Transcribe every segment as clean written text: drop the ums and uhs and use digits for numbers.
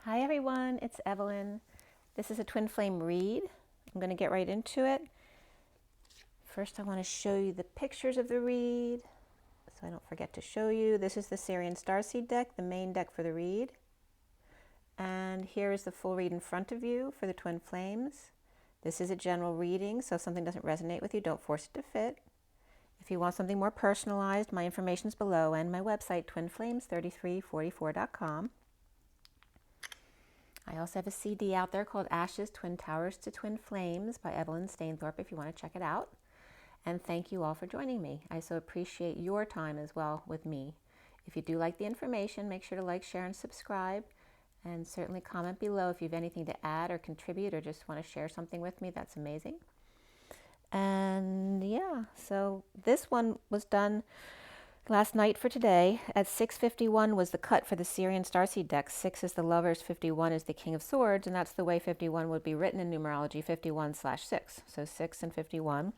Hi everyone, it's Evelyn. This is a twin flame read. I'm going to get right into it. First I want to show you the pictures of the read so I don't forget to show you. This is the SIRIAN Starseed deck, the main deck for the read. And here is the full read in front of you for the twin flames. This is a general reading, so if something doesn't resonate with you, don't force it to fit. If you want something more personalized, my information is below and my website, twinflames3344.com. I also have a CD out there called Ashes, Twin Towers to Twin Flames by Evelyn Stainthorpe if you want to check it out. And thank you all for joining me. I so appreciate your time as well with me. If you do like the information, make sure to like, share, and subscribe. And certainly comment below if you have anything to add or contribute or just want to share something with me. That's amazing. And yeah, so this one was done last night for today. At 6:51 was the cut for the SIRIAN Starseed deck. 6 is the Lovers, 51 is the King of Swords, and that's the way 51 would be written in numerology, 51/6. So 6 and 51.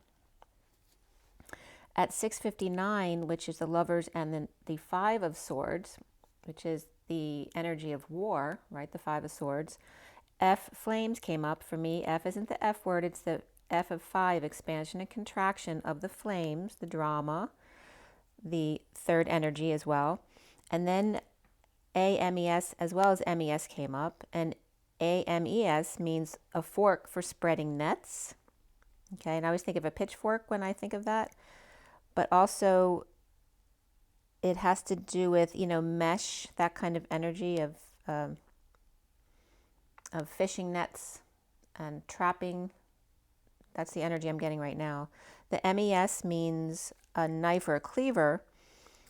At 6:59, which is the Lovers and then the 5 of Swords, which is the energy of war, right? The 5 of Swords. F flames came up for me. F isn't the F word, it's the F of 5, expansion and contraction of the flames, the drama, the third energy as well. And then AMES as well as MES came up, and AMES means a fork for spreading nets. Okay, and I always think of a pitchfork when I think of that, but also it has to do with, mesh, that kind of energy of fishing nets and trapping. That's the energy I'm getting right now. The MES means a knife or a cleaver,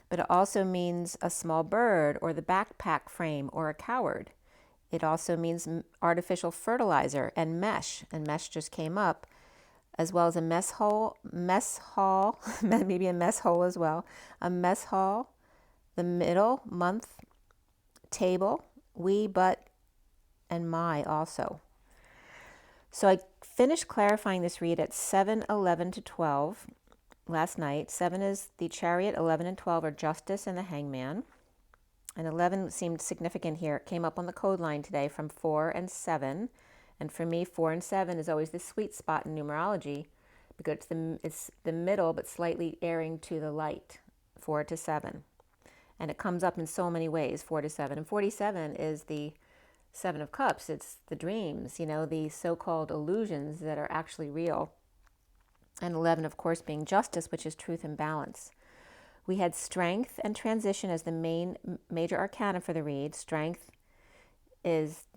but it also means a small bird or the backpack frame or a coward. It also means artificial fertilizer and mesh just came up, as well as a mess hall, maybe a mess hole as well, a mess hall, the middle, month, table, we, but, and my also. So I finished clarifying this read at 7:11 to 12 last night. 7 is the Chariot, 11 and 12 are Justice and the Hangman. And 11 seemed significant here. It came up on the code line today from 4 and 7. And for me, 4 and 7 is always the sweet spot in numerology because it's the middle but slightly airing to the light, 4 to 7. And it comes up in so many ways, 4 to 7. And 47 is the 7 of Cups. It's the dreams, the so-called illusions that are actually real. And 11, of course, being justice, which is truth and balance. We had strength and transition as the major arcana for the read. Strength is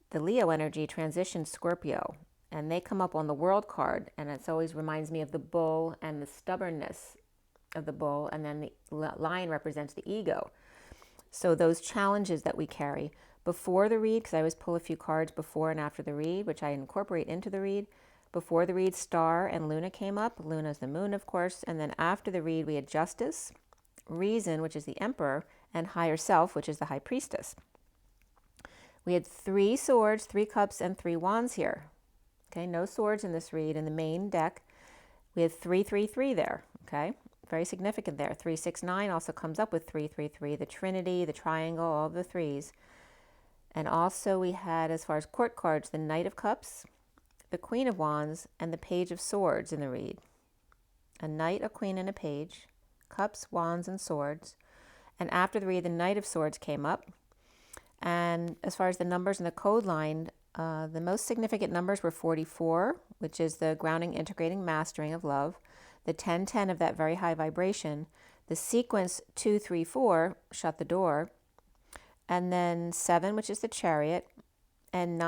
the Leo energy, transition Scorpio. And they come up on the World card, and it always reminds me of the bull and the stubbornness of the bull, and then the lion represents the ego. So those challenges that we carry before the read, because I always pull a few cards before and after the read, which I incorporate into the read. Before the read, Star and Luna came up. Luna is the moon, of course. And then after the read, we had Justice, Reason, which is the Emperor, and Higher Self, which is the High Priestess. We had 3 swords, 3 cups, and 3 wands here. Okay, no swords in this read. In the main deck, we had 333 there. Okay, very significant there. 369 also comes up with 333, the Trinity, the triangle, all of the threes. And also we had, as far as court cards, the Knight of Cups, the Queen of Wands, and the Page of Swords in the read. A knight, a queen, and a page. Cups, wands, and swords. And after the read, the Knight of Swords came up. And as far as the numbers in the code line, the most significant numbers were 44, which is the grounding, integrating, mastering of love. The 1010 of that very high vibration. The sequence 234, shut the door. And then 7, which is the Chariot. And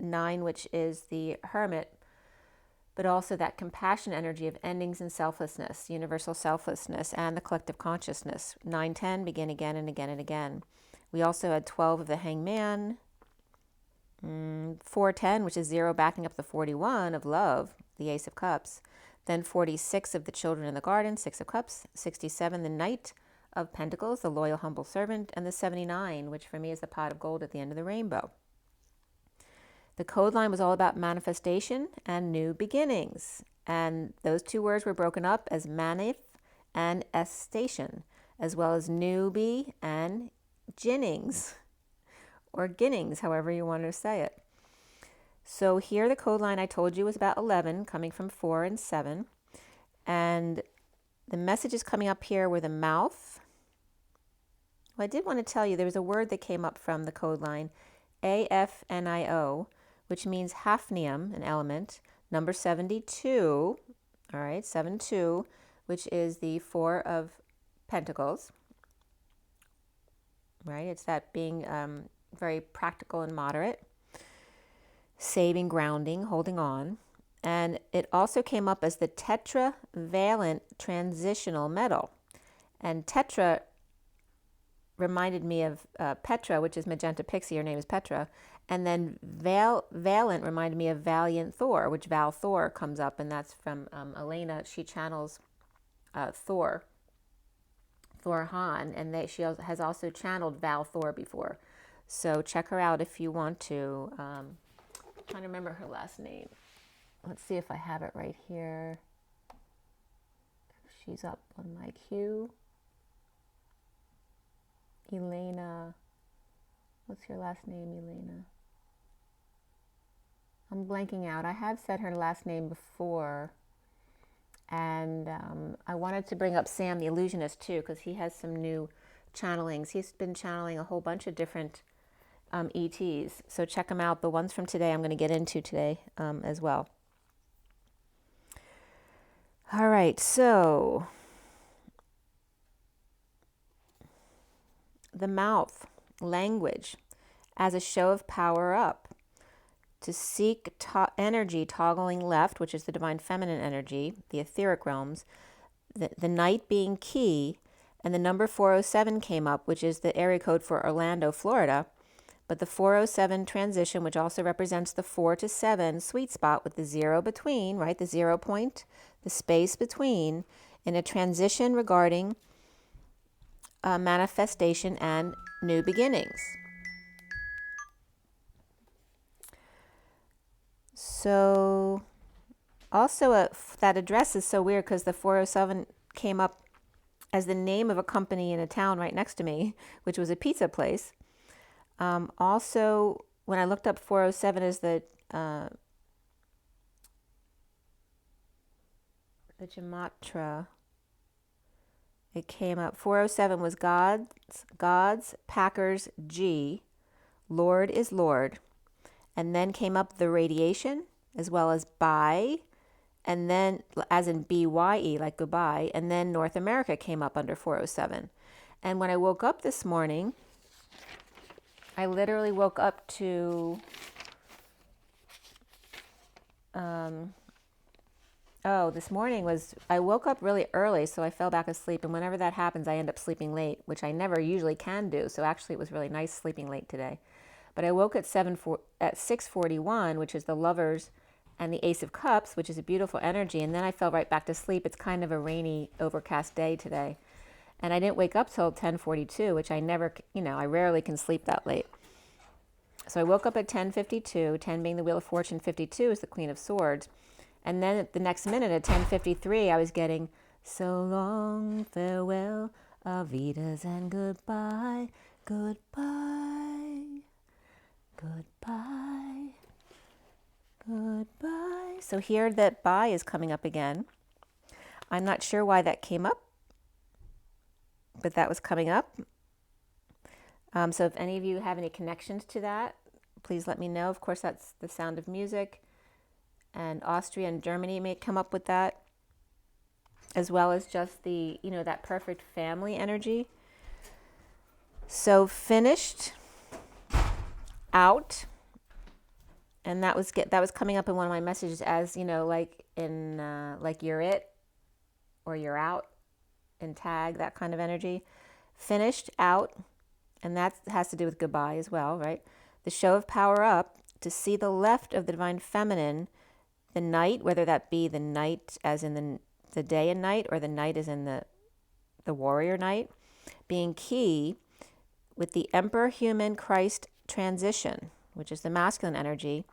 9, which is the Hermit, but also that compassion energy of endings and selflessness, universal selflessness, and the collective consciousness. 910, begin again and again and again. We also had 12 of the Hangman, 410, which is 0 backing up the 41 of love, the Ace of Cups. Then 46 of the Children in the Garden, 6 of Cups. 67, the Knight of Pentacles, the loyal, humble servant. And the 79, which for me is the pot of gold at the end of the rainbow. The code line was all about manifestation and new beginnings. And those 2 words were broken up as manif and estation, as well as newbie and Jinnings, or Ginnings, however you want to say it. So here the code line I told you was about 11, coming from 4 and 7. And the messages coming up here were the mouth. Well, I did want to tell you there was a word that came up from the code line, AFNIO, which means hafnium, an element, number 72, all right, 72, which is the 4 of Pentacles, right? It's that being very practical and moderate, saving, grounding, holding on. And it also came up as the tetravalent transitional metal. And tetra reminded me of Petra, which is Magenta Pixie. Her name is Petra. And then valent reminded me of Valiant Thor, which Val Thor comes up, and that's from Elena. She channels Thor Han, and she has also channeled Val Thor before. So check her out if you want to. I'm trying to remember her last name. Let's see if I have it right here. She's up on my queue. Elena. What's your last name, Elena? I'm blanking out. I have said her last name before. And I wanted to bring up Sam the Illusionist too, because he has some new channelings. He's been channeling a whole bunch of different ETs. So check them out. The ones from today I'm going to get into today as well. All right, so the mouth, language, as a show of power up, to seek energy toggling left, which is the divine feminine energy, the etheric realms, the night being key, and the number 407 came up, which is the area code for Orlando, Florida. But the 407 transition, which also represents the 4 to 7 sweet spot with the 0 between, right, the 0 point, the space between, in a transition regarding manifestation and new beginnings. So also that address is so weird because the 407 came up as the name of a company in a town right next to me, which was a pizza place. Also, when I looked up 407 as the Gematria, it came up. 407 was God's, Packers, G, Lord is Lord. And then came up the radiation, as well as by, and then as in BYE, like goodbye, and then North America came up under 407. And when I woke up this morning, I literally woke up to, this morning I woke up really early, so I fell back asleep. And whenever that happens, I end up sleeping late, which I never usually can do. So actually, it was really nice sleeping late today. But I woke at 6:41, which is the Lovers and the Ace of Cups, which is a beautiful energy. And then I fell right back to sleep. It's kind of a rainy, overcast day today. And I didn't wake up till 10:42, which I never, I rarely can sleep that late. So I woke up at 10:52, 10 being the Wheel of Fortune, 52 is the Queen of Swords. And then at the next minute at 10:53, I was getting, so long, farewell, Avitas and goodbye, goodbye, goodbye, goodbye. So here that bye is coming up again. I'm not sure why that came up, but that was coming up. So if any of you have any connections to that, please let me know. Of course, that's the Sound of Music. And Austria and Germany may come up with that, as well as just the, that perfect family energy. So finished, out, and that was coming up in one of my messages as, like in, like you're it, or you're out, in tag, that kind of energy. Finished, out, and that has to do with goodbye as well, right? The show of power up, to see the left of the divine feminine, the night, whether that be the night as in the day and night, or the night as in the warrior night, being key with the Emperor Human Christ transition, which is the masculine energy,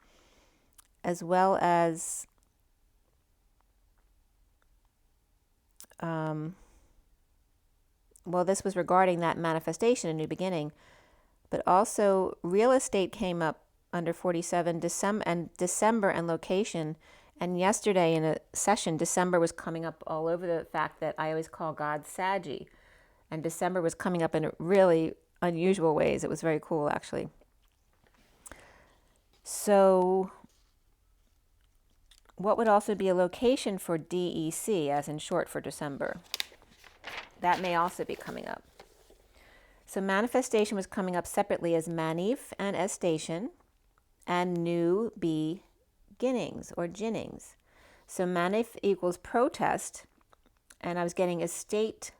as well as this was regarding that manifestation, a new beginning, But also real estate came up under 47, December and location. And yesterday in a session, December was coming up all over the fact that I always call God Saggy. And December was coming up in really unusual ways. It was very cool, actually. So what would also be a location for DEC, as in short for December? That may also be coming up. So manifestation was coming up separately as manif and as station and new beginnings or jinnings. So manif equals protest, and I was getting estate.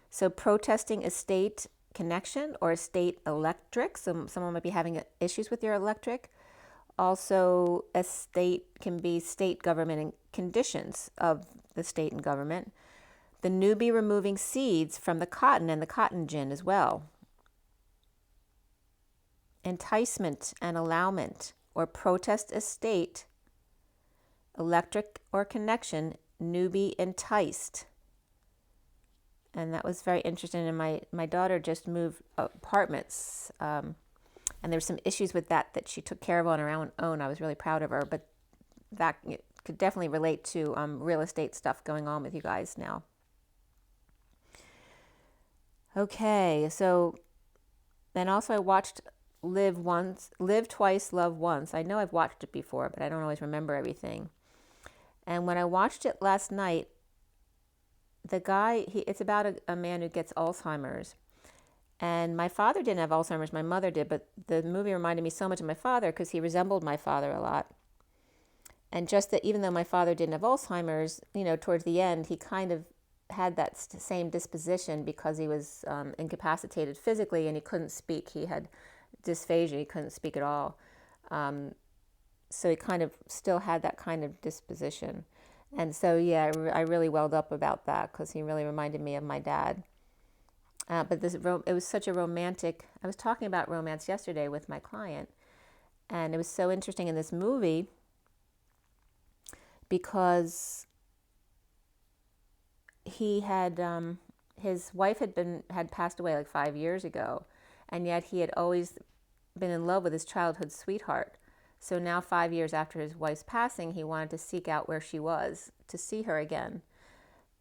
So protesting estate connection or estate electric. So someone might be having issues with your electric. Also, estate can be state government and conditions of the state and government. The newbie removing seeds from the cotton and the cotton gin as well. Enticement and allowment or protest estate, electric or connection, newbie enticed. And that was very interesting. And my daughter just moved apartments. And there were some issues with that she took care of on her own. I was really proud of her. But that could definitely relate to real estate stuff going on with you guys now. Okay, so then also I watched Live Twice, Love Once. I know I've watched it before, but I don't always remember everything. And when I watched it last night, the guy, it's about a man who gets Alzheimer's. And my father didn't have Alzheimer's, my mother did, but the movie reminded me so much of my father because he resembled my father a lot. And just that even though my father didn't have Alzheimer's, towards the end, he kind of had that same disposition because he was incapacitated physically and he couldn't speak. He had dysphagia, he couldn't speak at all. So he kind of still had that kind of disposition. And so, yeah, I really welled up about that because he really reminded me of my dad. But it was such a romantic, I was talking about romance yesterday with my client, and it was so interesting in this movie because he had, his wife had passed away like 5 years ago, and yet he had always been in love with his childhood sweetheart. So now 5 years after his wife's passing, he wanted to seek out where she was to see her again.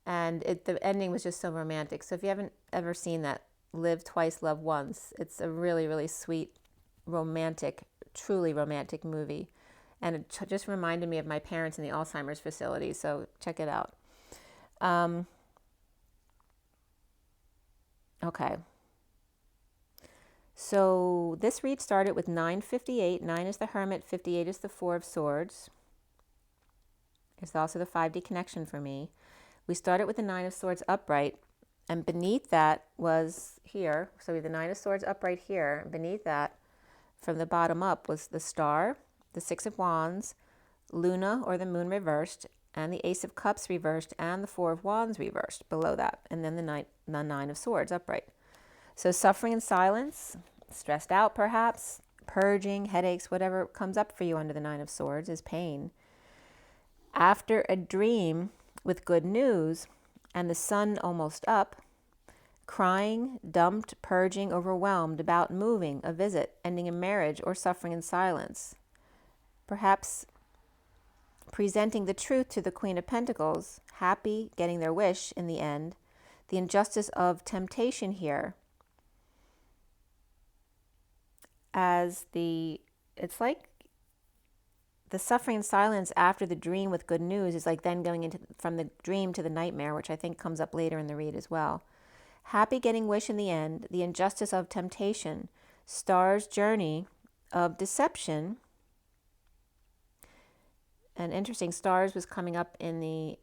And the ending was just so romantic. So if you haven't ever seen that, Live Twice, Love Once, it's a really, really sweet, romantic, truly romantic movie. And it just reminded me of my parents in the Alzheimer's facility. So check it out. Okay. So this read started with 958. 9 is the Hermit, 58 is the Four of Swords. It's also the 5D connection for me. We started with the 9 of Swords upright, and beneath that was here. So we have the 9 of Swords upright here. Beneath that, from the bottom up, was the Star, the 6 of Wands, Luna or the Moon reversed, and the Ace of Cups reversed, and the 4 of Wands reversed below that, and then the 9 of Swords upright. So suffering in silence, stressed out perhaps, purging, headaches, whatever comes up for you under the 9 of Swords is pain. After a dream with good news and the sun almost up, crying, dumped, purging, overwhelmed, about moving, a visit, ending a marriage, or suffering in silence. Perhaps presenting the truth to the Queen of Pentacles, happy, getting their wish in the end. The injustice of temptation here. It's like the suffering in silence after the dream with good news is like then going into from the dream to the nightmare, which I think comes up later in the read as well. Happy getting wish in the end, the injustice of temptation, Star's journey of deception. And interesting, Stars was coming up in the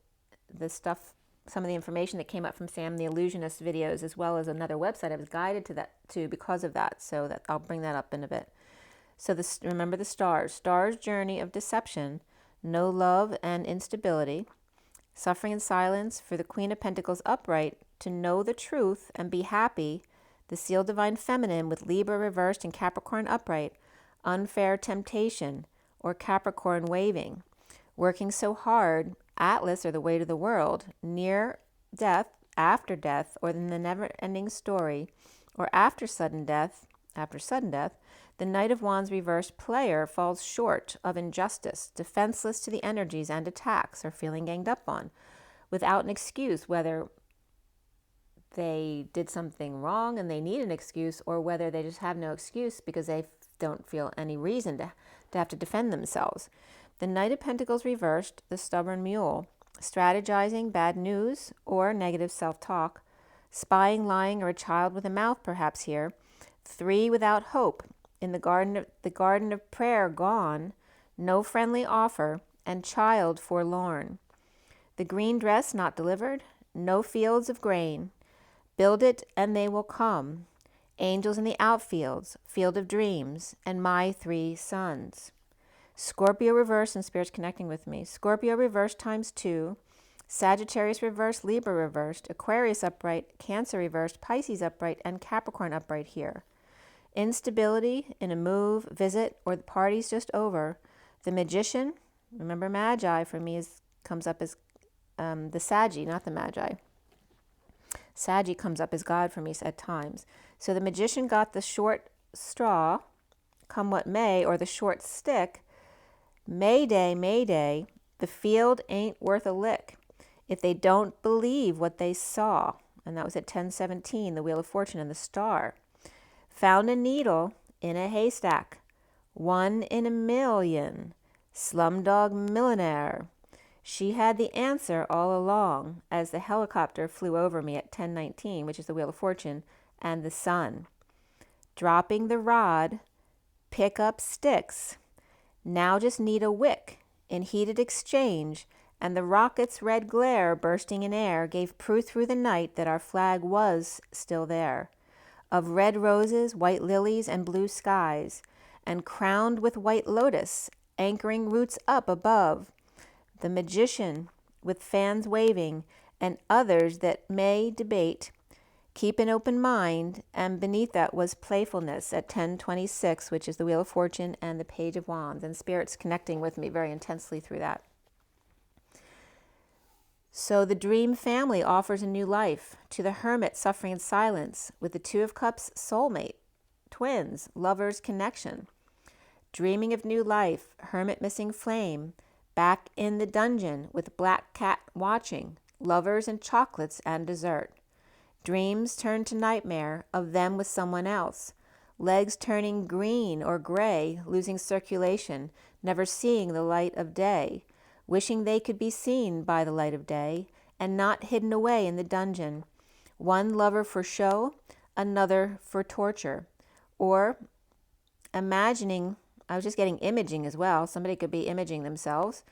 stuff, some of the information that came up from Sam the Illusionist videos, as well as another website I was guided to because of that. So that I'll bring that up in a bit. So remember the Stars. Star's journey of deception, no love and instability, suffering in silence for the Queen of Pentacles upright, to know the truth and be happy, the Seal Divine Feminine with Libra reversed and Capricorn upright, unfair temptation or Capricorn waving, working so hard, Atlas or the way to the world, near death, after death, or in the never-ending story, or after sudden death, after sudden death, the Knight of Wands reversed player falls short of injustice, defenseless to the energies and attacks, or feeling ganged up on, without an excuse, whether they did something wrong and they need an excuse, or whether they just have no excuse because they don't feel any reason to have to defend themselves. The Knight of Pentacles reversed, the stubborn mule, strategizing bad news or negative self-talk, spying, lying, or a child with a mouth perhaps here. 3 without hope, in the garden of prayer gone, no friendly offer, and child forlorn. The green dress not delivered, no fields of grain. Build it and they will come. Angels in the outfields, field of dreams, and my 3 sons. Scorpio reversed, and Spirit's connecting with me. Scorpio reversed times 2. Sagittarius reversed, Libra reversed, Aquarius upright, Cancer reversed, Pisces upright, and Capricorn upright here. Instability in a move, visit, or the party's just over. The Magician, remember Magi for me comes up as the Saggy, not the Magi. Saggy comes up as God for me at times. So the Magician got the short straw, come what may, or the short stick. Mayday, mayday, the field ain't worth a lick if they don't believe what they saw. And that was at 10:17, the Wheel of Fortune and the star. Found a needle in a haystack, 1 in a million, slumdog millionaire. She had the answer all along as the helicopter flew over me at 10:19, which is the Wheel of Fortune, and the sun. Dropping the rod, pick up sticks. Now just need a wick in heated exchange, and the rocket's red glare bursting in air gave proof through the night that our flag was still there. Of red roses, white lilies, and blue skies, and crowned with white lotus, anchoring roots up above. The Magician with fans waving, and others that may debate. Keep an open mind, and beneath that was playfulness at 10:26, which is the Wheel of Fortune and the Page of Wands, and Spirit's connecting with me very intensely through that. So the dream family offers a new life to the hermit suffering in silence with the 2 of Cups soulmate, twins, lovers connection. Dreaming of new life, hermit missing flame, back in the dungeon with black cat watching, lovers and chocolates and dessert. Dreams turn to nightmare of them with someone else, legs turning green or gray, losing circulation, never seeing the light of day. Wishing they could be seen by the light of day and not hidden away in the dungeon. One lover for show, another for torture. Or imagining, I was just getting imaging as well. Somebody could be imaging themselves.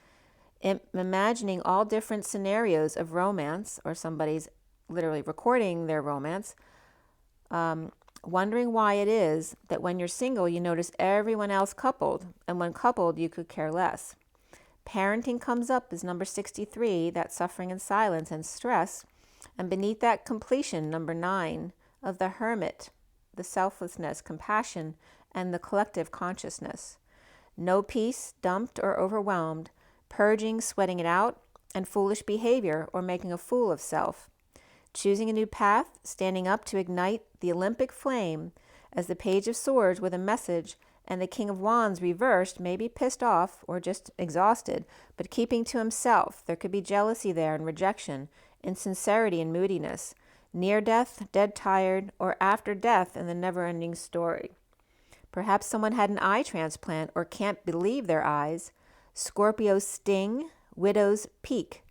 Imagining all different scenarios of romance, or somebody's literally recording their romance. Wondering why it is that when you're single, you notice everyone else coupled, and when coupled, you could care less. Parenting comes up as number 63, that suffering in silence and stress, and beneath that completion, number 9, of the hermit, the selflessness, compassion, and the collective consciousness. No peace, dumped or overwhelmed, purging, sweating it out, and foolish behavior or making a fool of self. Choosing a new path, standing up to ignite the Olympic flame as the Page of Swords with a message, and the King of Wands reversed, maybe pissed off or just exhausted, but keeping to himself. There could be jealousy there and rejection, insincerity and moodiness, near death, dead tired, or after death in the never-ending story. Perhaps someone had an eye transplant or can't believe their eyes. Scorpio sting, widow's peak,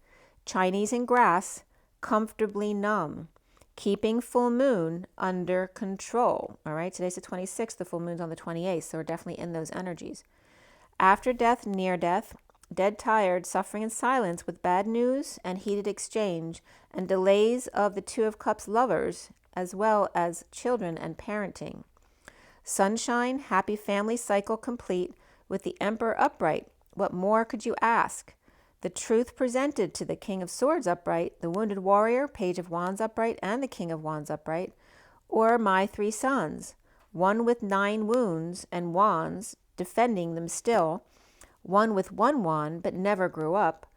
Chinese in grass, comfortably numb. Keeping full moon under control. All right, today's the 26th, the full moon's on the 28th, so we're definitely in those energies. After death, near death, dead tired, suffering in silence with bad news and heated exchange, and delays of the 2 of Cups lovers, as well as children and parenting. Sunshine, happy family cycle complete with the Emperor upright. What more could you ask? The truth presented to the King of Swords upright, the wounded warrior, Page of Wands upright, and the King of Wands upright, or my 3 sons, one with 9 wounds and wands, defending them still, one with 1 wand but never grew up,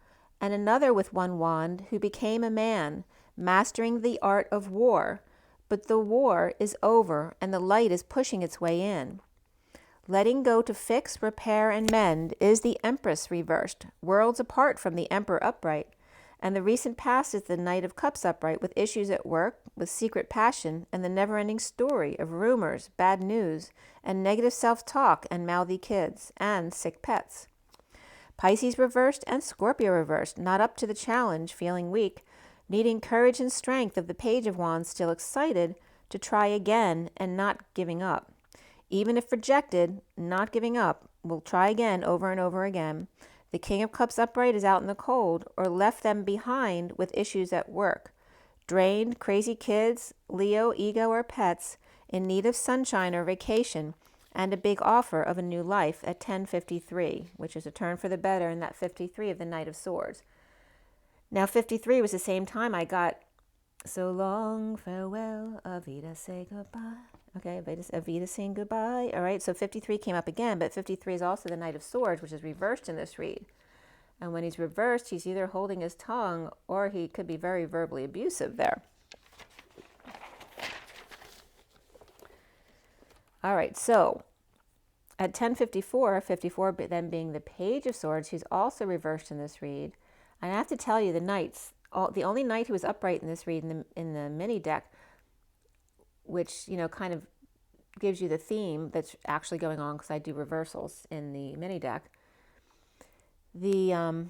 and another with 1 wand who became a man, mastering the art of war, but the war is over and the light is pushing its way in. Letting go to fix, repair, and mend is the Empress reversed, worlds apart from the Emperor upright. And the recent past is the Knight of Cups upright, with issues at work, with secret passion, and the never-ending story of rumors, bad news, and negative self-talk, and mouthy kids, and sick pets. Pisces reversed and Scorpio reversed, not up to the challenge, feeling weak, needing courage and strength of the Page of Wands, still excited to try again and not giving up. Even if rejected, not giving up, will try again over and over again. The King of Cups upright is out in the cold, or left them behind with issues at work. Drained, crazy kids, Leo, ego, or pets, in need of sunshine or vacation, and a big offer of a new life at 10:53, which is a turn for the better in that 53 of the Knight of Swords. Now 53 was the same time I got so long, farewell, Avita, say goodbye. Okay, Avita saying goodbye. All right, so 53 came up again, but 53 is also the Knight of Swords, which is reversed in this read. And when he's reversed, he's either holding his tongue or he could be very verbally abusive there. All right, so at 10:54, 54 then being the Page of Swords, who's also reversed in this read. I have to tell you, the Knights, the only Knight who was upright in this read in the mini deck, which, kind of gives you the theme that's actually going on, because I do reversals in the mini deck. The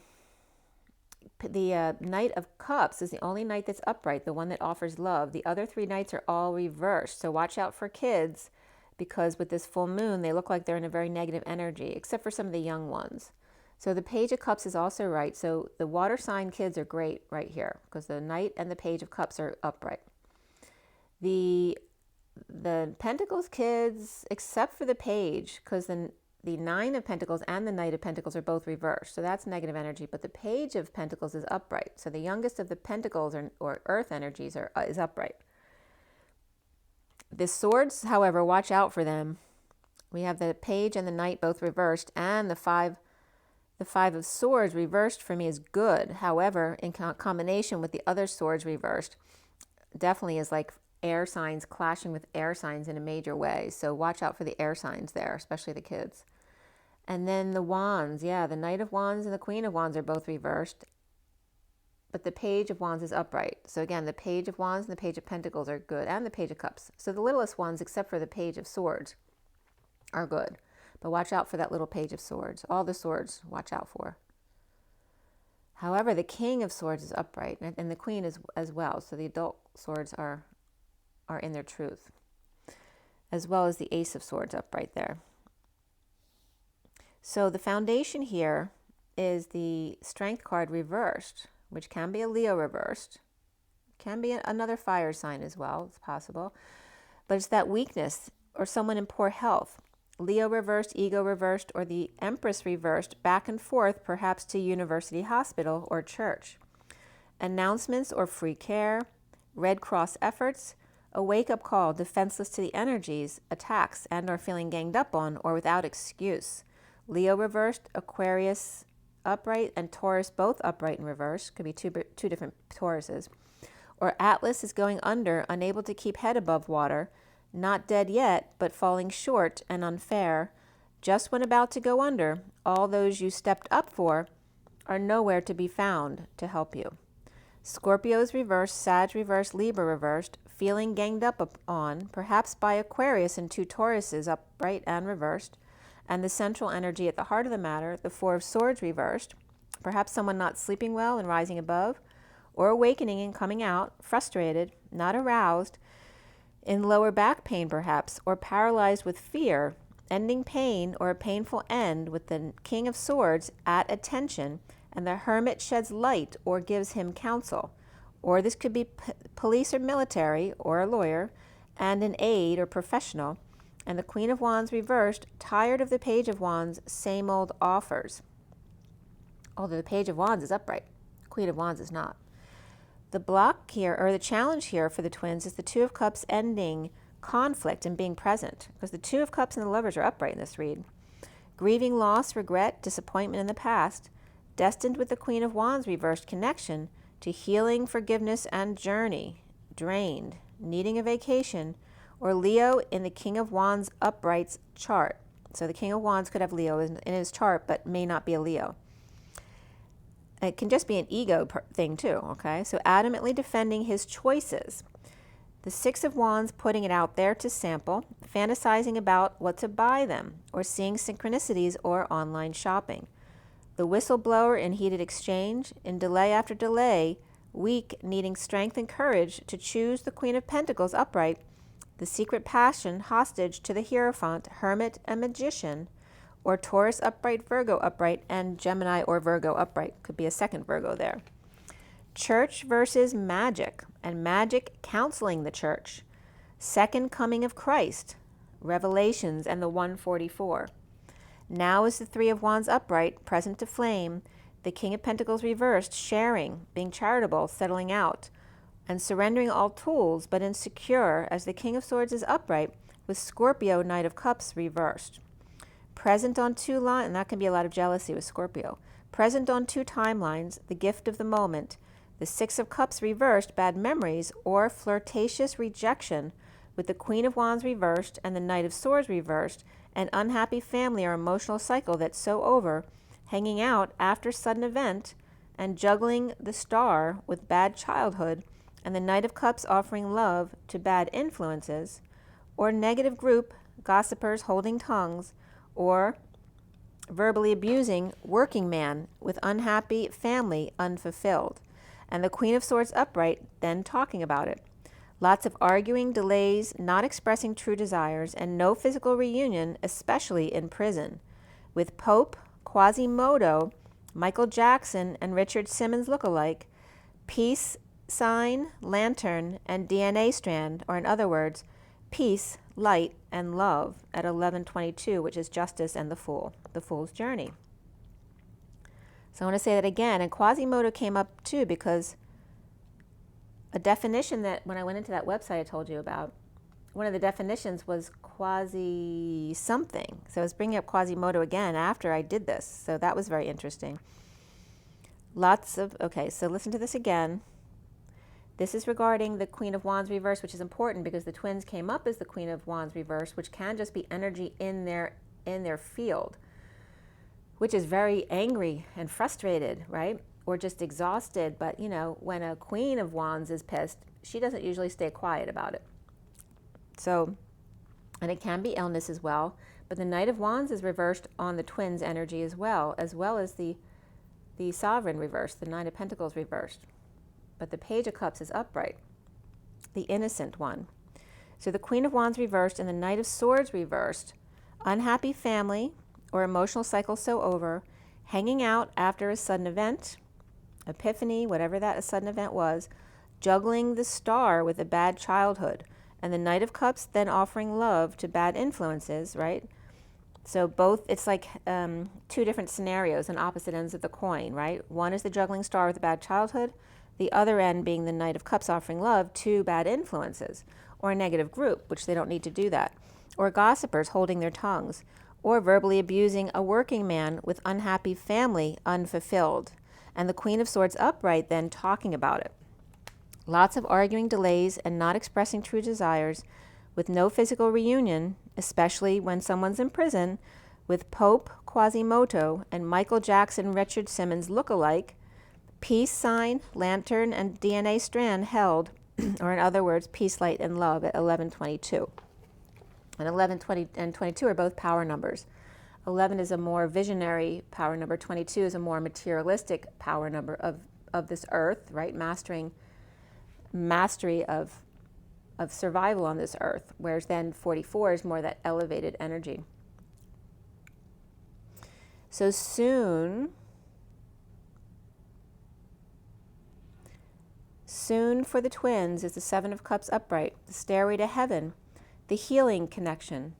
Knight of Cups is the only Knight that's upright, the one that offers love. The other three Knights are all reversed, so watch out for kids, because with this full moon, they look like they're in a very negative energy, except for some of the young ones. So the Page of Cups is also right. So the water sign kids are great right here, because the Knight and the Page of Cups are upright. The Pentacles kids, except for the Page, because the Nine of Pentacles and the Knight of Pentacles are both reversed. So that's negative energy, but the Page of Pentacles is upright. So the youngest of the Pentacles or Earth energies is upright. The Swords, however, watch out for them. We have the Page and the Knight both reversed, and the Five of Swords reversed for me is good. However, in combination with the other swords reversed, definitely is like air signs clashing with air signs in a major way. So watch out for the air signs there, especially the kids. And then the Wands, the Knight of Wands and the Queen of Wands are both reversed, but the Page of Wands is upright. So again, the Page of Wands and the Page of Pentacles are good, and the Page of Cups. So the littlest ones, except for the Page of Swords, are good. But watch out for that little Page of Swords. All the swords, watch out for. However, the King of Swords is upright, and the Queen is as well. So the adult swords are in their truth, as well as the Ace of Swords upright there. So the foundation here is the Strength card reversed, which can be a Leo reversed, can be another fire sign as well, it's possible, but it's that weakness or someone in poor health. Leo reversed, ego reversed, or the Empress reversed, back and forth, perhaps to university, hospital, or church. Announcements or free care, Red Cross efforts, a wake-up call, defenseless to the energies, attacks, and are feeling ganged up on or without excuse. Leo reversed, Aquarius upright, and Taurus both upright and reversed. Could be two different Tauruses. Or Atlas is going under, unable to keep head above water, not dead yet, but falling short and unfair. Just when about to go under, all those you stepped up for are nowhere to be found to help you. Scorpio is reversed, Sag reversed, Libra reversed, feeling ganged up on, perhaps by Aquarius and two Tauruses upright and reversed, and the central energy at the heart of the matter, the Four of Swords reversed, perhaps someone not sleeping well and rising above, or awakening and coming out, frustrated, not aroused, in lower back pain perhaps, or paralyzed with fear, ending pain or a painful end with the King of Swords at attention, and the Hermit sheds light or gives him counsel. Or this could be police or military or a lawyer, and an aide or professional, and the Queen of Wands reversed, tired of the Page of Wands, same old offers. Although the Page of Wands is upright, Queen of Wands is not. The block here, or the challenge here for the twins, is the Two of Cups ending conflict and being present, because the Two of Cups and the Lovers are upright in this read. Grieving loss, regret, disappointment in the past, destined with the Queen of Wands reversed connection to healing, forgiveness, and journey. Drained, needing a vacation, or Leo in the King of Wands upright's chart. So the King of Wands could have Leo in his chart, but may not be a Leo. It can just be an ego thing too, okay? So adamantly defending his choices. The Six of Wands putting it out there to sample, fantasizing about what to buy them, or seeing synchronicities or online shopping. The whistleblower in heated exchange, in delay after delay, weak, needing strength and courage to choose the Queen of Pentacles upright, the secret passion hostage to the Hierophant, Hermit, and Magician, or Taurus upright, Virgo upright, and Gemini or Virgo upright. Could be a second Virgo there. Church versus magic, and magic counseling the church. Second coming of Christ, Revelations, and the 144. Now is the Three of Wands upright, present to flame, the King of Pentacles reversed, sharing, being charitable, settling out, and surrendering all tools, but insecure, as the King of Swords is upright, with Scorpio, Knight of Cups, reversed. Present on two lines, and that can be a lot of jealousy with Scorpio. Present on two timelines, the gift of the moment, the Six of Cups reversed, bad memories, or flirtatious rejection, with the Queen of Wands reversed and the Knight of Swords reversed, an unhappy family or emotional cycle that's so over, hanging out after sudden event, and juggling the Star with bad childhood, and the Knight of Cups offering love to bad influences, or negative group, gossipers holding tongues, or verbally abusing working man with unhappy family unfulfilled, and the Queen of Swords upright, then talking about it. Lots of arguing, delays, not expressing true desires, and no physical reunion, especially in prison, with Pope, Quasimodo, Michael Jackson, and Richard Simmons look-alike, peace sign, lantern, and DNA strand, or in other words, peace, light, and love at 1122, which is justice and the fool's journey. So I want to say that again, and Quasimodo came up too because a definition that when I went into that website I told you about, one of the definitions was quasi something. So I was bringing up Quasimodo again after I did this. So that was very interesting. Okay, so listen to this again. This is regarding the Queen of Wands reverse, which is important because the twins came up as the Queen of Wands reverse, which can just be energy in their field, which is very angry and frustrated, right? Or just exhausted. But, you know, when a Queen of Wands is pissed, she doesn't usually stay quiet about it. So, and it can be illness as well. But the Knight of Wands is reversed on the twins' energy as well as the Sovereign reversed, the Nine of Pentacles reversed. But the Page of Cups is upright, the innocent one. So the Queen of Wands reversed and the Knight of Swords reversed, unhappy family or emotional cycle so over, hanging out after a sudden event, epiphany, whatever that a sudden event was, juggling the Star with a bad childhood, and the Knight of Cups then offering love to bad influences, right? So both, it's like two different scenarios on opposite ends of the coin, right? One is the juggling Star with a bad childhood, the other end being the Knight of Cups offering love to bad influences, or a negative group, which they don't need to do that, or gossipers holding their tongues, or verbally abusing a working man with unhappy family unfulfilled, and the Queen of Swords upright then talking about it. Lots of arguing, delays, and not expressing true desires, with no physical reunion, especially when someone's in prison, with Pope, Quasimodo, and Michael Jackson, Richard Simmons look-alike, peace sign, lantern, and DNA strand held, or in other words, peace, light, and love at 1122. And 11, 20, and 22 are both power numbers. 11 is a more visionary power number. 22 is a more materialistic power number of this earth, right? Mastery of survival on this earth, whereas then 44 is more that elevated energy. So soon for the twins is the Seven of Cups upright, the stairway to heaven, the healing connection,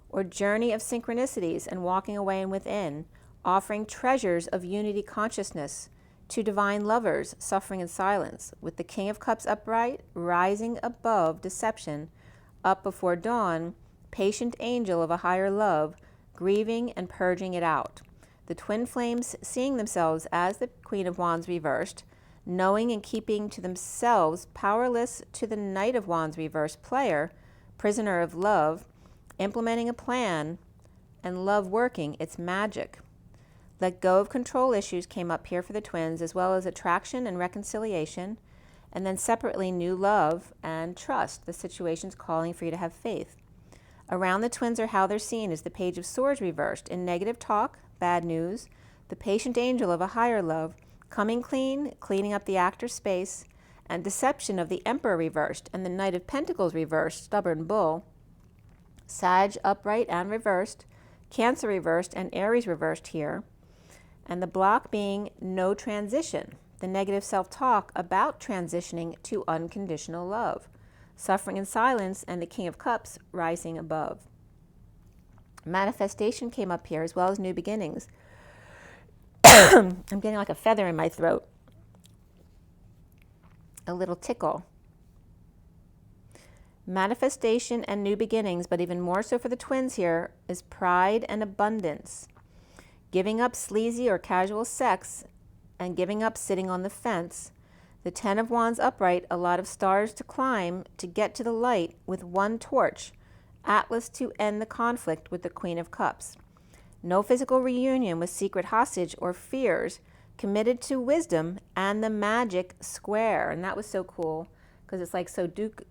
or journey of synchronicities and walking away and within, offering treasures of unity consciousness to divine lovers suffering in silence, with the King of Cups upright, rising above deception, up before dawn, patient angel of a higher love, grieving and purging it out. The twin flames seeing themselves as the Queen of Wands reversed, knowing and keeping to themselves, powerless to the Knight of Wands reverse player, prisoner of love, implementing a plan, and love working its magic. Let go of control issues came up here for the twins, as well as attraction and reconciliation, and then separately new love and trust. The situation's calling for you to have faith. Around the twins or how they're seen is the Page of Swords reversed in negative talk, bad news, the patient angel of a higher love, coming clean, cleaning up the actor's space, and deception of the Emperor reversed, and the Knight of Pentacles reversed, stubborn bull, Sag upright and reversed, Cancer reversed, and Aries reversed here, and the block being no transition, the negative self-talk about transitioning to unconditional love, suffering in silence, and the King of Cups rising above. Manifestation came up here, as well as new beginnings. I'm getting like a feather in my throat, a little tickle. Manifestation and new beginnings, but even more so for the twins here, is pride and abundance. Giving up sleazy or casual sex and giving up sitting on the fence. The Ten of Wands upright, a lot of stars to climb to get to the light with one torch. Atlas to end the conflict with the Queen of Cups. No physical reunion with secret hostage or fears. Committed to wisdom and the magic square. And that was so cool because it's like Sudoku.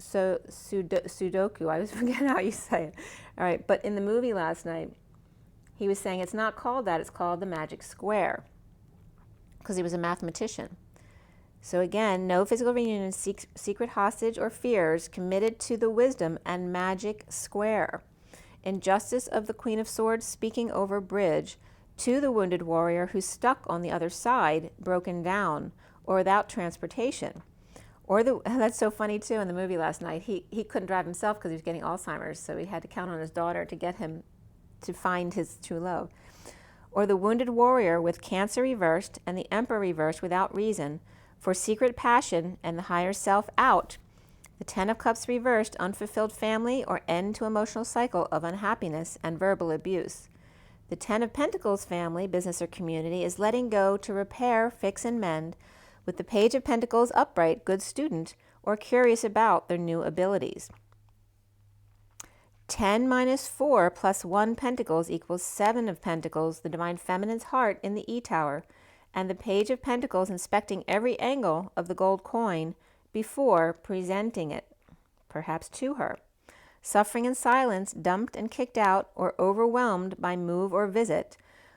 I always forget how you say it. All right, but in the movie last night, he was saying it's not called that, it's called the magic square because he was a mathematician. So again, no physical reunion, secret hostage or fears, committed to the wisdom and magic square. Injustice of the Queen of Swords speaking over bridge to the wounded warrior who's stuck on the other side, broken down or without transportation. Or that's so funny too, in the movie last night, he couldn't drive himself because he was getting Alzheimer's, so he had to count on his daughter to get him to find his true love. Or the wounded warrior with Cancer reversed and the Emperor reversed without reason, for secret passion and the higher self out. The Ten of Cups reversed, unfulfilled family or end to emotional cycle of unhappiness and verbal abuse. The Ten of Pentacles family, business or community, is letting go to repair, fix, and mend, with the Page of Pentacles upright, good student, or curious about their new abilities. 10 minus 4 plus 1 Pentacles equals 7 of Pentacles, the Divine Feminine's heart in the E-Tower, and the Page of Pentacles inspecting every angle of the gold coin before presenting it, perhaps to her. Suffering in silence, dumped and kicked out or overwhelmed by move or visit.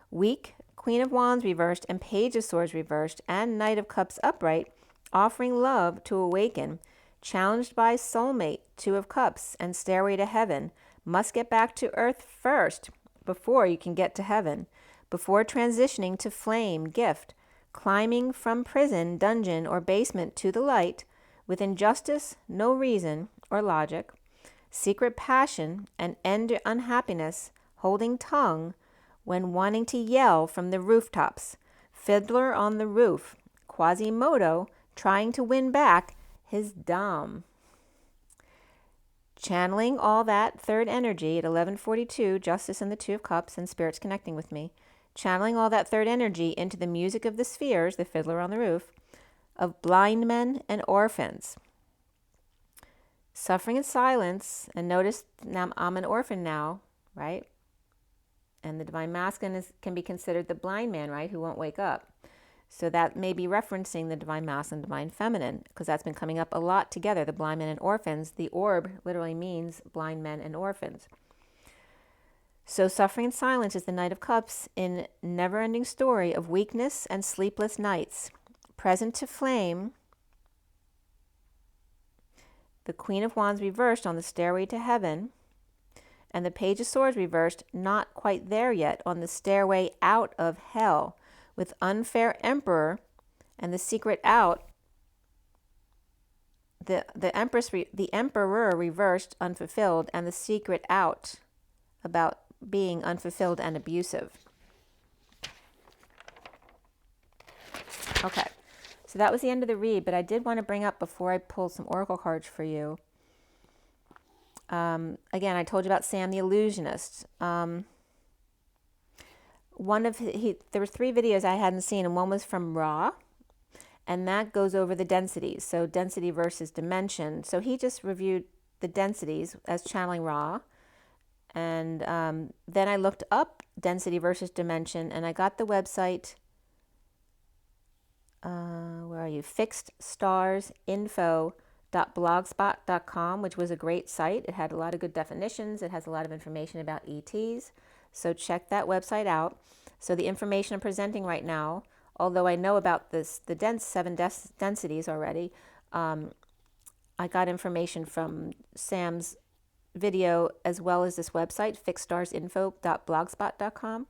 Weak, Queen of Wands reversed and Page of Swords reversed and Knight of Cups upright, offering love to awaken. Challenged by soulmate, Two of Cups and Stairway to Heaven. Must get back to earth first before you can get to heaven. Before transitioning to flame, gift. Climbing from prison, dungeon, or basement to the light. With injustice, no reason or logic. Secret passion and end unhappiness. Holding tongue when wanting to yell from the rooftops. Fiddler on the roof. Quasimodo trying to win back his dom. Channeling all that third energy at 11:42, Justice and the Two of Cups and Spirits connecting with me. Channeling all that third energy into the music of the spheres, the Fiddler on the Roof, of blind men and orphans. Suffering in silence, and notice now I'm an orphan now, right? And the Divine Masculine can be considered the blind man, right, who won't wake up. So that may be referencing the Divine Masculine, Divine Feminine, because that's been coming up a lot together, the blind men and orphans. The orb literally means blind men and orphans. So suffering in silence is the Knight of Cups in never-ending story of weakness and sleepless nights. Present to flame, the Queen of Wands reversed on the Stairway to Heaven, and the Page of Swords reversed, not quite there yet, on the Stairway out of hell, with unfair Emperor and the secret out. The Emperor reversed, unfulfilled, and the secret out about being unfulfilled and abusive. Okay, so that was the end of the read, but I did want to bring up, before I pull some oracle cards for you, again, I told you about Sam the Illusionist. There were 3 videos I hadn't seen, and one was from Ra, and that goes over the densities. So density versus dimension. So he just reviewed the densities as channeling Ra. And then I looked up density versus dimension, and I got the website, where are you? fixedstarsinfo.blogspot.com, which was a great site. It had a lot of good definitions. It has a lot of information about ETs. So check that website out. So the information I'm presenting right now, although I know about the seven densities already, I got information from Sam's video as well as this website, fixedstarsinfo.blogspot.com,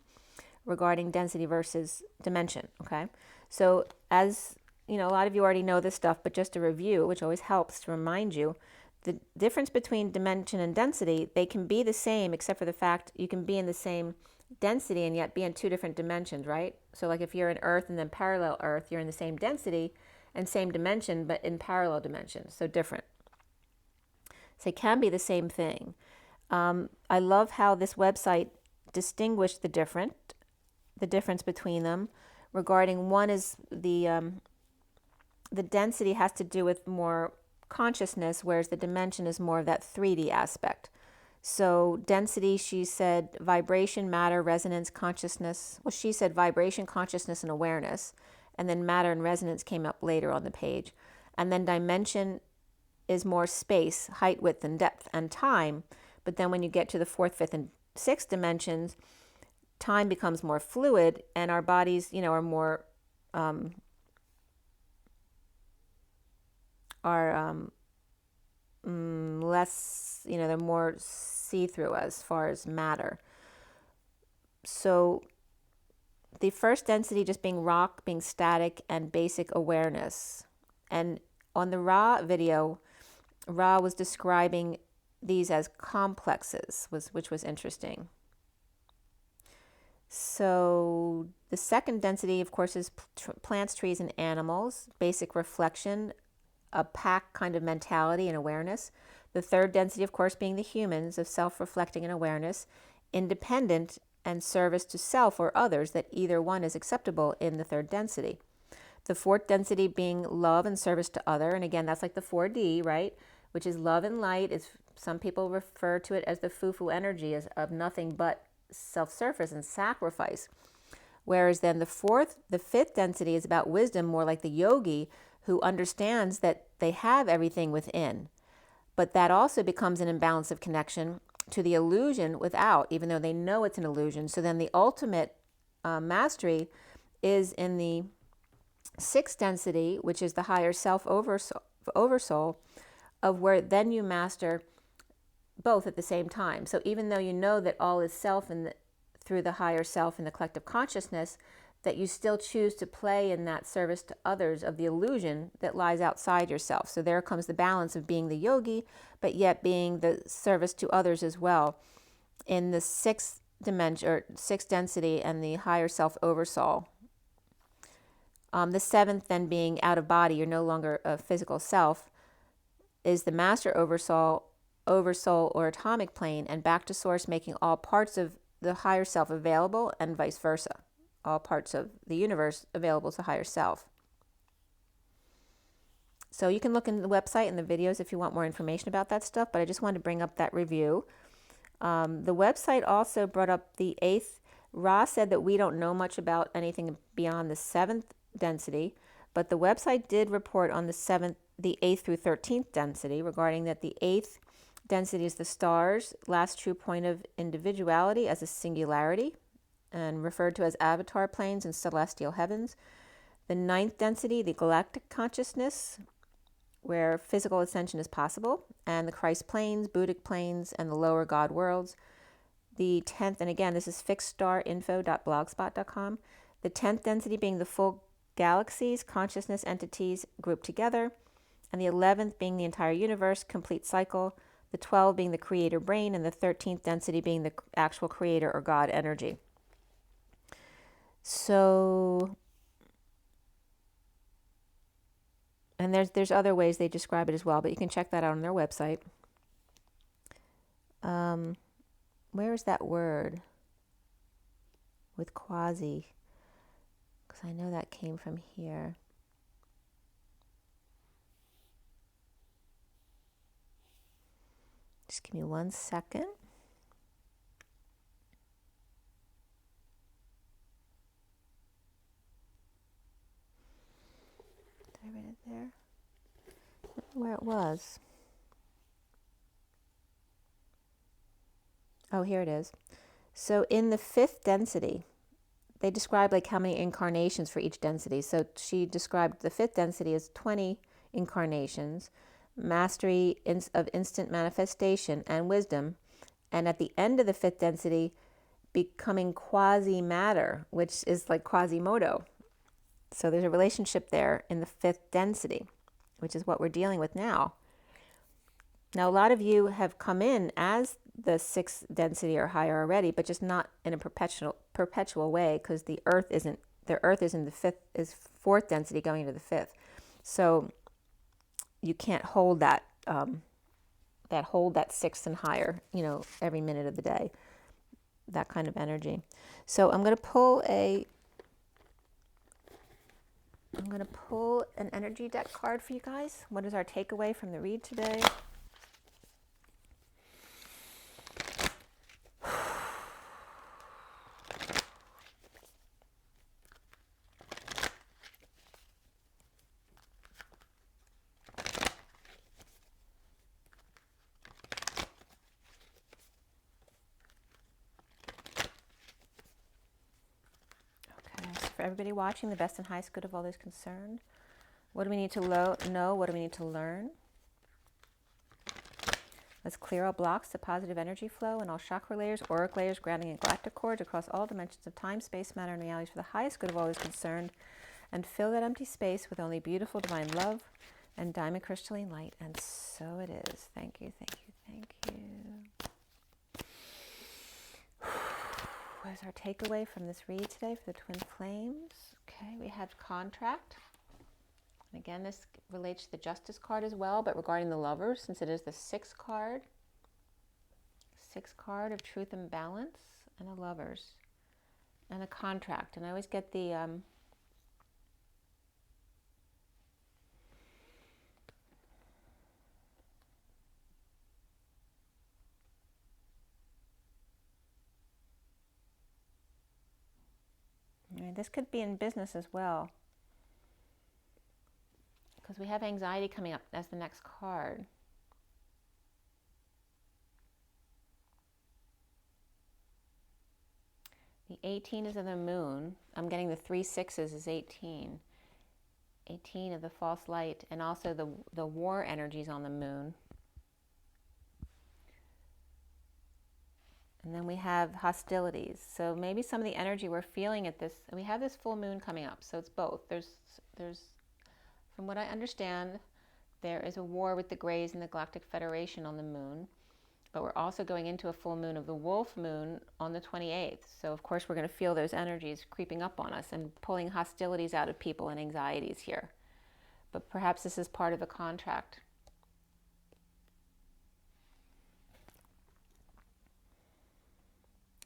regarding density versus dimension. Okay, so as you know, a lot of you already know this stuff, but just a review, which always helps to remind you, the difference between dimension and density, they can be the same, except for the fact you can be in the same density and yet be in two different dimensions, right? So like if you're in Earth and then parallel Earth, you're in the same density and same dimension, but in parallel dimensions, so different. So it can be the same thing. I love how this website distinguished the difference between them. Regarding one is the density has to do with more consciousness, whereas the dimension is more of that 3D aspect. So density, she said vibration, matter, resonance, consciousness. Well, she said vibration, consciousness, and awareness. And then matter and resonance came up later on the page. And then dimension is more space, height, width, and depth, and time. But then when you get to the fourth, fifth, and sixth dimensions, time becomes more fluid, and our bodies, are more less, they're more see-through as far as matter. So the first density just being rock, being static, and basic awareness. And on the Ra video, Ra was describing these as complexes, which was interesting. So the second density, of course, is plants, trees, and animals, basic reflection, a pack kind of mentality and awareness. The third density, of course, being the humans of self-reflecting and awareness, independent and service to self or others, that either one is acceptable in the third density. The fourth density being love and service to other. And again, that's like the 4D, right? Which is love and light. Some people refer to it as the foo-foo energy of nothing but self-service and sacrifice. Whereas then the fifth density is about wisdom, more like the yogi who understands that they have everything within. But that also becomes an imbalance of connection to the illusion without, even though they know it's an illusion. So then the ultimate mastery is in the sixth density, which is the higher self oversoul, of where then you master both at the same time. So even though you know that all is self through the higher self and the collective consciousness, that you still choose to play in that service to others of the illusion that lies outside yourself. So there comes the balance of being the yogi, but yet being the service to others as well in the sixth dimension, or sixth density, and the higher self oversoul. The seventh then being out of body, you're no longer a physical self, is the master oversoul or atomic plane, and back to source, making all parts of the higher self available and vice versa. All parts of the universe available to higher self. So you can look in the website and the videos if you want more information about that stuff, but I just wanted to bring up that review. The website also brought up the eighth. Ra said that we don't know much about anything beyond the seventh density, but the website did report on the eighth through 13th density, regarding that the eighth density is the stars, last true point of individuality as a singularity, and referred to as avatar planes and celestial heavens. The ninth density, the galactic consciousness, where physical ascension is possible, and the Christ planes, Buddhic planes, and the lower God worlds. The 10th, and again, this is fixedstarinfo.blogspot.com. The 10th density being the full galaxies, consciousness entities grouped together, and the 11th being the entire universe, complete cycle. The 12 being the creator brain, and the 13th density being the actual creator or God energy. So, and there's other ways they describe it as well, but you can check that out on their website. Where is that word with quasi? Because I know that came from here. Just give me 1 second. Did I write it there? Where it was. Oh, here it is. So in the 5th density, they describe like how many incarnations for each density. So she described the 5th density as 20 incarnations, mastery of instant manifestation and wisdom, and at the end of the 5th density, becoming quasi-matter, which is like Quasimodo. So there's a relationship there in the 5th density, which is what we're dealing with now. Now, a lot of you have come in as the 6th density or higher already, but just not in a perpetual way, because the Earth is in the 4th density going into the 5th. So you can't hold that that 6th and higher, every minute of the day. That kind of energy. So I'm going to pull an energy deck card for you guys. What is our takeaway from the read today? For everybody watching, the best and highest good of all those concerned. What do we need to know? What do we need to learn? Let's clear all blocks to positive energy flow in all chakra layers, auric layers, grounding and galactic cords across all dimensions of time, space, matter, and realities for the highest good of all those concerned. And fill that empty space with only beautiful divine love and diamond crystalline light. And so it is. Thank you, thank you, thank you. What is our takeaway from this read today for the twin flames? Okay, we have contract. And again, this relates to the justice card as well, but regarding the lovers, since it is the 6th card. 6th card of truth and balance, and a lovers, and a contract. And I always get the this could be in business as well, because we have anxiety coming up as the next card. The 18 is of the moon. I'm getting the 3 6s is 18. 18 of the false light, and also the war energies on the moon. And then we have hostilities. So maybe some of the energy we're feeling at this, we have this full moon coming up, so it's both. There's, from what I understand, there is a war with the Greys and the Galactic Federation on the moon, but we're also going into a full moon of the wolf moon on the 28th. So of course we're going to feel those energies creeping up on us and pulling hostilities out of people and anxieties here. But perhaps this is part of the contract.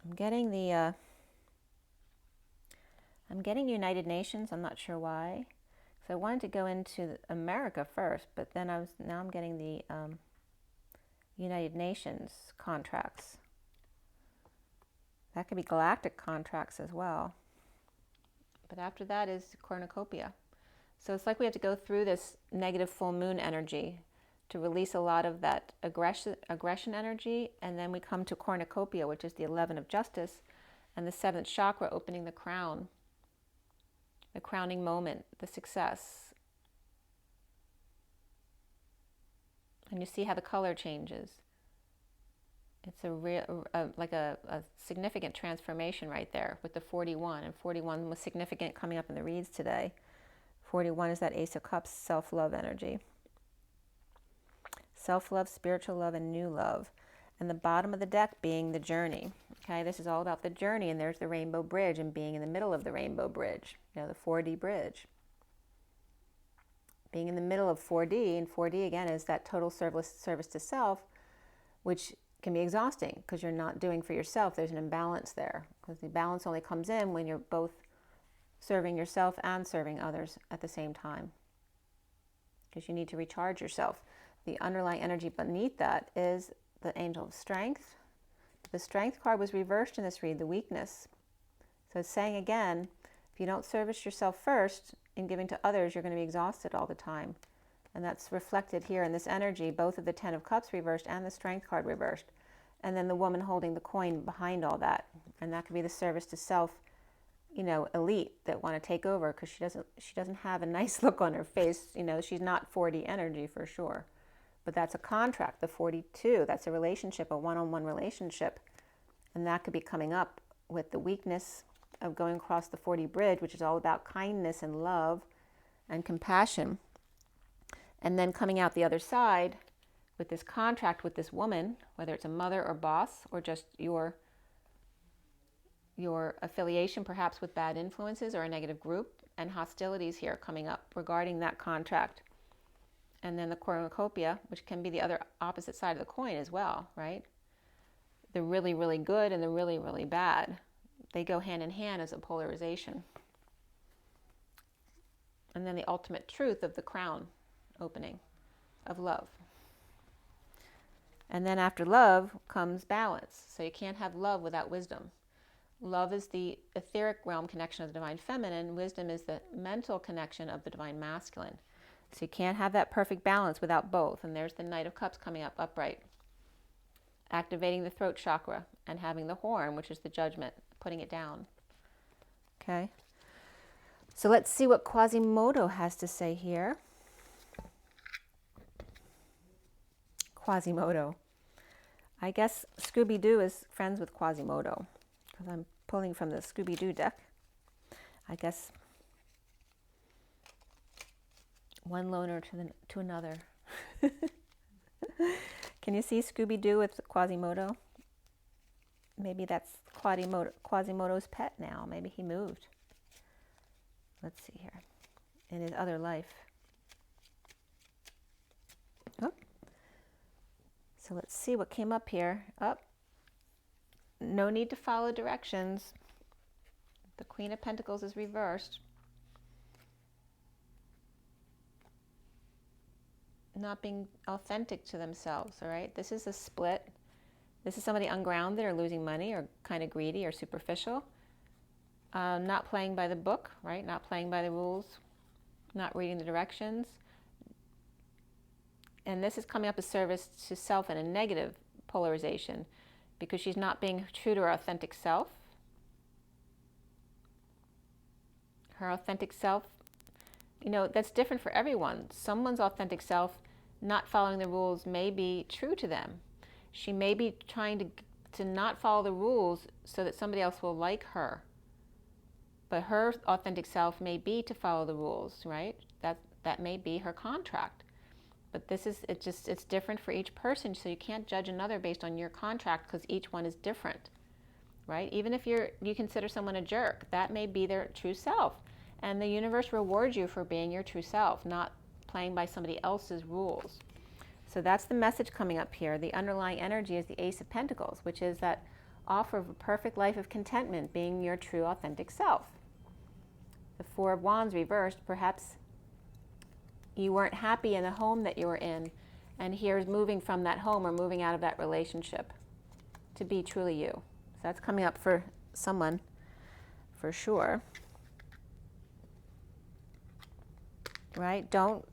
I'm getting United Nations. I'm not sure why. So I wanted to go into America first, but then now I'm getting the United Nations contracts. That could be galactic contracts as well. But after that is cornucopia. So it's like we have to go through this negative full moon energy to release a lot of that aggression energy, and then we come to cornucopia, which is the 11 of justice, and the 7th chakra opening the crown, the crowning moment, the success. And you see how the color changes. It's like a significant transformation right there with the 41, and 41 was significant coming up in the reads today. 41 is that Ace of Cups, self-love energy. Self-love, spiritual love, and new love. And the bottom of the deck being the journey. Okay, this is all about the journey, and there's the rainbow bridge and being in the middle of the rainbow bridge, the 4D bridge. Being in the middle of 4D, and 4D again is that total service to self, which can be exhausting because you're not doing for yourself. There's an imbalance there, because the balance only comes in when you're both serving yourself and serving others at the same time, because you need to recharge yourself. The underlying energy beneath that is the angel of strength. The strength card was reversed in this read, the weakness. So it's saying again, if you don't service yourself first in giving to others, you're going to be exhausted all the time. And that's reflected here in this energy, both of the Ten of Cups reversed and the Strength card reversed. And then the woman holding the coin behind all that. And that could be the service to self, you know, elite that want to take over, because she doesn't have a nice look on her face. You know, she's not 4D energy for sure. But that's a contract, the 42. That's a relationship, a one-on-one relationship. And that could be coming up with the weakness of going across the 40 bridge, which is all about kindness and love and compassion. And then coming out the other side with this contract with this woman, whether it's a mother or boss or just your affiliation perhaps with bad influences or a negative group, and hostilities here coming up regarding that contract. And then the cornucopia, which can be the other opposite side of the coin as well, right? The really, really good and the really, really bad. They go hand in hand as a polarization. And then the ultimate truth of the crown opening of love. And then after love comes balance. So you can't have love without wisdom. Love is the etheric realm connection of the divine feminine. Wisdom is the mental connection of the divine masculine. So you can't have that perfect balance without both. And there's the Knight of Cups coming up upright. Activating the throat chakra and having the horn, which is the judgment, putting it down. Okay. So let's see what Quasimodo has to say here. Quasimodo. I guess Scooby-Doo is friends with Quasimodo, because I'm pulling from the Scooby-Doo deck. I guess one loner to another. Can you see Scooby-Doo with Quasimodo? Maybe that's Quasimodo's pet now. Maybe he moved. Let's see here. In his other life. Oh. So let's see what came up here. Up. No need to follow directions. The Queen of Pentacles is reversed. Not being authentic to themselves, all right? This is a split. This is somebody ungrounded or losing money or kind of greedy or superficial. Not playing by the book, right? Not playing by the rules. Not reading the directions. And this is coming up as service to self in a negative polarization, because she's not being true to her authentic self. Her authentic self, you know, that's different for everyone. Someone's authentic self, not following the rules, may be true to them. She may be trying to not follow the rules so that somebody else will like her. But her authentic self may be to follow the rules, right? That may be her contract. But it's different for each person, so you can't judge another based on your contract, because each one is different, right? Even if you consider someone a jerk, that may be their true self. And the universe rewards you for being your true self, not playing by somebody else's rules. So that's the message coming up here. The underlying energy is the Ace of Pentacles, which is that offer of a perfect life of contentment, being your true authentic self. The Four of Wands reversed, perhaps you weren't happy in the home that you were in, and here's moving from that home or moving out of that relationship to be truly you. So that's coming up for someone for sure. Right? Don't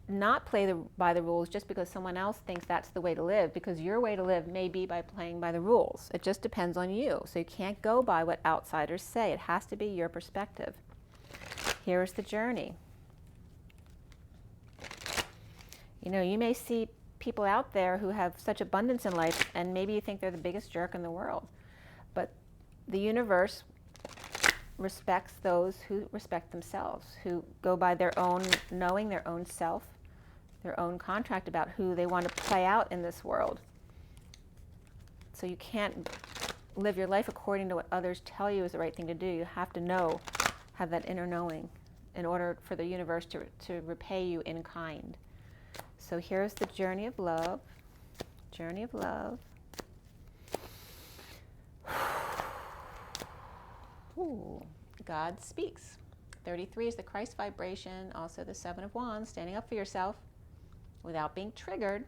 not play by the rules just because someone else thinks that's the way to live, because your way to live may be by playing by the rules. It just depends on you. So you can't go by what outsiders say. It has to be your perspective. Here's the journey. You know, you may see people out there who have such abundance in life, and maybe you think they're the biggest jerk in the world. But the universe respects those who respect themselves, who go by their own knowing, their own self, their own contract about who they want to play out in this world. So you can't live your life according to what others tell you is the right thing to do. You have to know, have that inner knowing, in order for the universe to repay you in kind. So here's the journey of love. Journey of love. Ooh, God speaks. 33 is the Christ vibration, also the Seven of Wands, standing up for yourself without being triggered.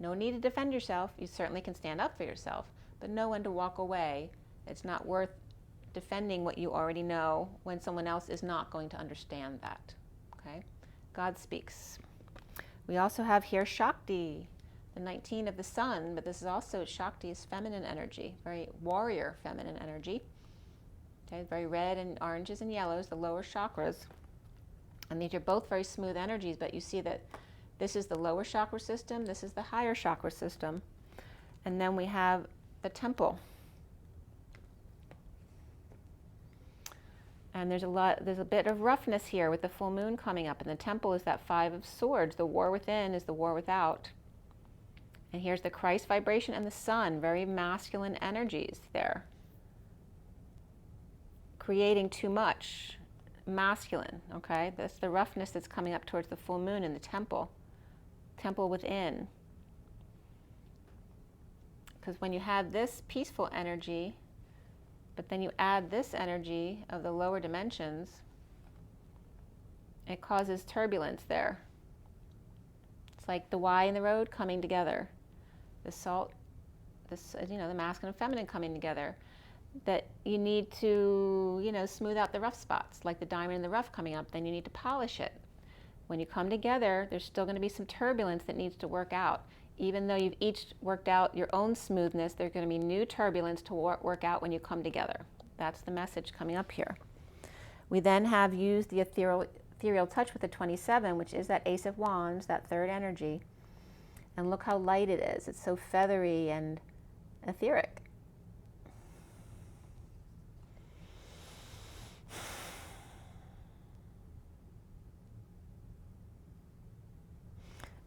No need to defend yourself. You certainly can stand up for yourself, but know when to walk away. It's not worth defending what you already know when someone else is not going to understand that. Okay? God speaks. We also have here Shakti, the 19 of the sun, but this is also, Shakti is feminine energy, very warrior feminine energy. Okay, very red and oranges and yellows, the lower chakras. And these are both very smooth energies, but you see that this is the lower chakra system, this is the higher chakra system. And then we have the temple. And there's a bit of roughness here with the full moon coming up. And the temple is that 5 of swords. The war within is the war without. And here's the Christ vibration and the sun, very masculine energies there. Creating too much, masculine, okay? That's the roughness that's coming up towards the full moon in the temple. Temple within. Because when you have this peaceful energy, but then you add this energy of the lower dimensions, it causes turbulence there. It's like the Y in the road coming together. The salt, the masculine and feminine coming together. That you need to, smooth out the rough spots, like the diamond in the rough coming up, then you need to polish it. When you come together, there's still going to be some turbulence that needs to work out. Even though you've each worked out your own smoothness, there's going to be new turbulence to work out when you come together. That's the message coming up here. We then have used the ethereal touch with the 27, which is that Ace of Wands, that third energy. And look how light it is. It's so feathery and etheric.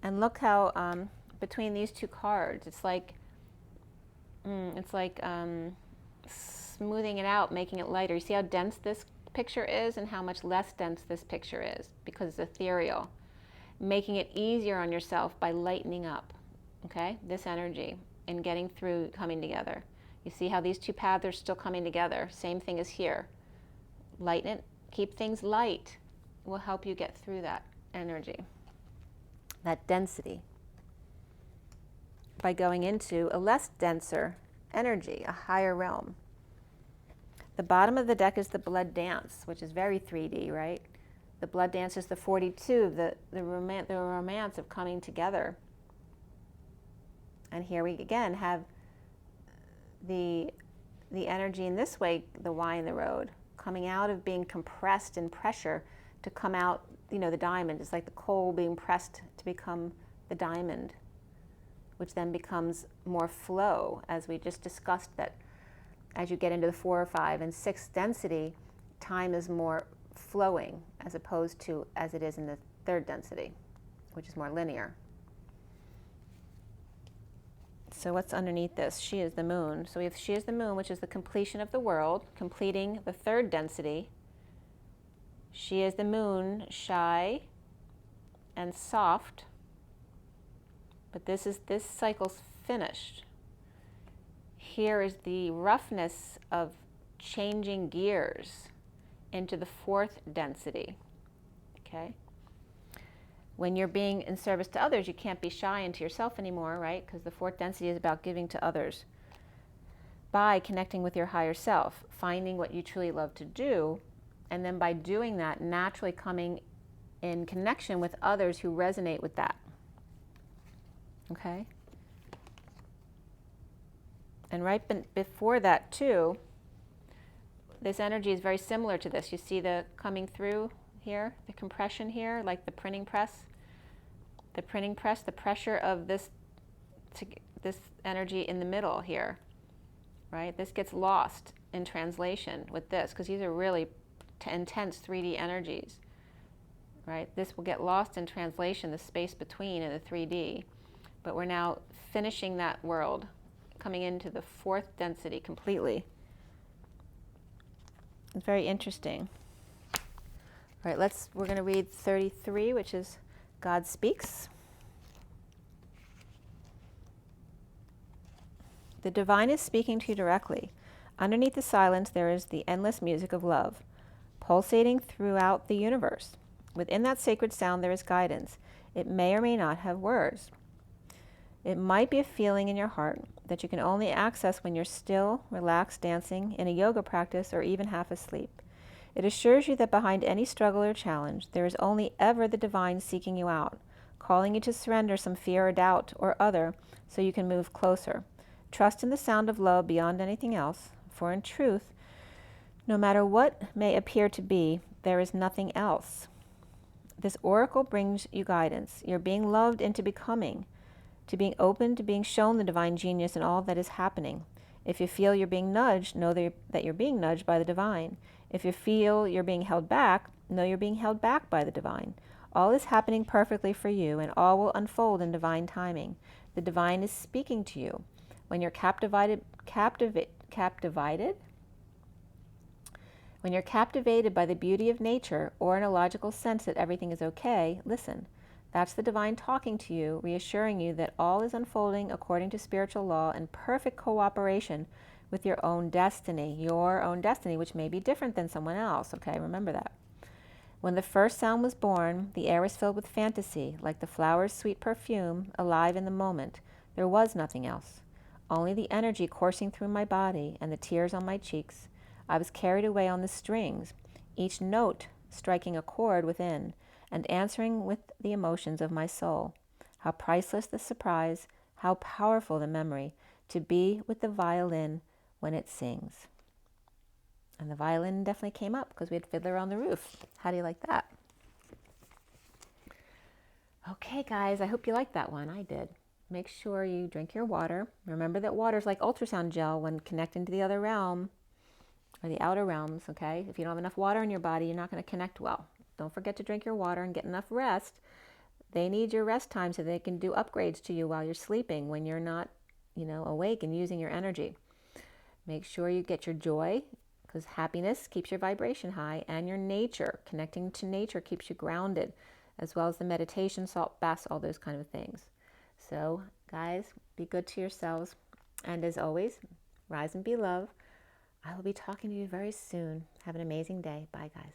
And look how between these two cards, it's like smoothing it out, making it lighter. You see how dense this picture is and how much less dense this picture is because it's ethereal. Making it easier on yourself by lightening up, okay, this energy and getting through, coming together. You see how these two paths are still coming together. Same thing as here. Lighten it, keep things light. Will help you get through that energy, that density, by going into a less denser energy, a higher realm. The bottom of the deck is the blood dance, which is very 3D, right? The blood dance is the 42, the romance of coming together. And here we again have the energy in this way, the Y in the road, coming out of being compressed in pressure to come out, the diamond. It's like the coal being pressed to become the diamond, which then becomes more flow, as we just discussed, that as you get into the 4 or 5 and 6 density, time is more flowing as opposed to as it is in the 3rd density, which is more linear. So what's underneath this? She is the moon. So we have she is the moon, which is the completion of the world, completing the 3rd density. She is the moon, shy and soft, but this cycle's finished. Here is the roughness of changing gears into the 4th density, okay? When you're being in service to others, you can't be shy into yourself anymore, right? Because the 4th density is about giving to others by connecting with your higher self, finding what you truly love to do, and then by doing that, naturally coming in connection with others who resonate with that, okay? And right before that too, this energy is very similar to this. You see the coming through here, the compression here, like the printing press. The printing press, the pressure of this energy in the middle here, right? This gets lost in translation with this, because these are really intense 3D energies, right? This will get lost in translation, the space between and the 3D. But we're now finishing that world, coming into the 4th density completely. It's very interesting. All right, we're going to read 33, which is God Speaks. The divine is speaking to you directly. Underneath the silence, there is the endless music of love, pulsating throughout the universe. Within that sacred sound, there is guidance. It may or may not have words. It might be a feeling in your heart that you can only access when you're still, relaxed, dancing, in a yoga practice, or even half asleep. It assures you that behind any struggle or challenge, there is only ever the divine seeking you out, calling you to surrender some fear or doubt or other so you can move closer. Trust in the sound of love beyond anything else, for in truth, no matter what may appear to be, there is nothing else. This oracle brings you guidance. You're being loved into becoming, to being open to being shown the divine genius in all that is happening. If you feel you're being nudged, know that you're being nudged by the divine. If you feel you're being held back, know you're being held back by the divine. All is happening perfectly for you, and all will unfold in divine timing. The divine is speaking to you. When you're captivated by the beauty of nature, or in a logical sense that everything is okay, listen. That's the divine talking to you, reassuring you that all is unfolding according to spiritual law in perfect cooperation with your own destiny, which may be different than someone else, okay? Remember that. When the first sound was born, the air was filled with fantasy, like the flower's sweet perfume, alive in the moment. There was nothing else. Only the energy coursing through my body and the tears on my cheeks. I was carried away on the strings, each note striking a chord within, and answering with the emotions of my soul. How priceless the surprise, how powerful the memory, to be with the violin when it sings. And the violin definitely came up because we had Fiddler on the Roof. How do you like that? Okay, guys, I hope you liked that one. I did. Make sure you drink your water. Remember that water is like ultrasound gel when connecting to the other realm, or the outer realms, okay? If you don't have enough water in your body, you're not going to connect well. Don't forget to drink your water and get enough rest. They need your rest time so they can do upgrades to you while you're sleeping when you're not, awake and using your energy. Make sure you get your joy, because happiness keeps your vibration high, and your nature. Connecting to nature keeps you grounded, as well as the meditation, salt baths, all those kind of things. So, guys, be good to yourselves. And as always, rise and be love. I will be talking to you very soon. Have an amazing day. Bye, guys.